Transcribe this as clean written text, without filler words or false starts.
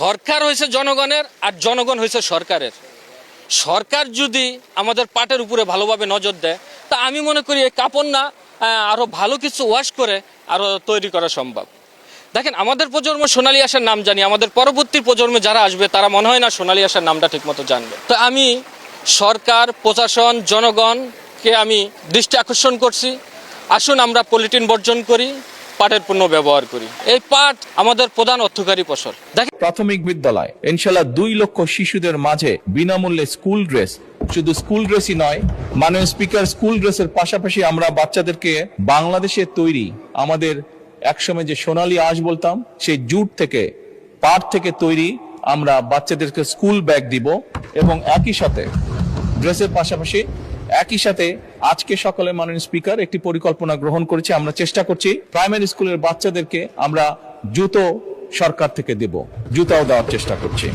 সরকার হয়েছে জনগণের আর জনগণ হয়েছে সরকারের। সরকার যদি আমাদের পাটের উপরে ভালোভাবে নজর দেয় তা আমি মনে করি এই কাপড় না আরো ভালো কিছু ওয়াশ করে আরো তৈরি করা সম্ভব। দেখেন, আমাদের প্রজন্ম সোনালী আশার নাম জানি, আমাদের পরবর্তী প্রজন্মে যারা আসবে তারা মনে হয় না সোনালী আশার নামটা ঠিকমতো জানবে। তো আমি সরকার, প্রশাসন, জনগণকে আমি দৃষ্টি আকর্ষণ করছি, আসুন আমরা পলিথিন বর্জন করি, পাটের পণ্য ব্যবহার করি। এই পাট আমাদের প্রধান অর্থকারী ফসল। দেখেন, প্রাথমিক বিদ্যালয় ইনশাল্লাহ 2 লক্ষ শিশুদের মাঝে বিনামূল্যে স্কুল ড্রেস, শুধু স্কুল ড্রেসই নয়, মাননীয় স্পিকার, স্কুল ড্রেসের পাশাপাশি আমরা বাচ্চাদেরকে বাংলাদেশের তৈরি আমাদের একসময় যে সোনালী আঁশ বলতাম সেই জুট থেকে, পাট থেকে তৈরি আমরা বাচ্চাদেরকে স্কুল ব্যাগ দিব। এবং একই সাথে ড্রেসের পাশাপাশি একই সাথে আজকে সকালে মাননীয় স্পিকার একটি পরিকল্পনা গ্রহণ করেছে, আমরা চেষ্টা করছি প্রাইমারি স্কুলের বাচ্চাদেরকে আমরা জুতো সরকার থেকে দেব, জুতাও দেওয়ার চেষ্টা করছি।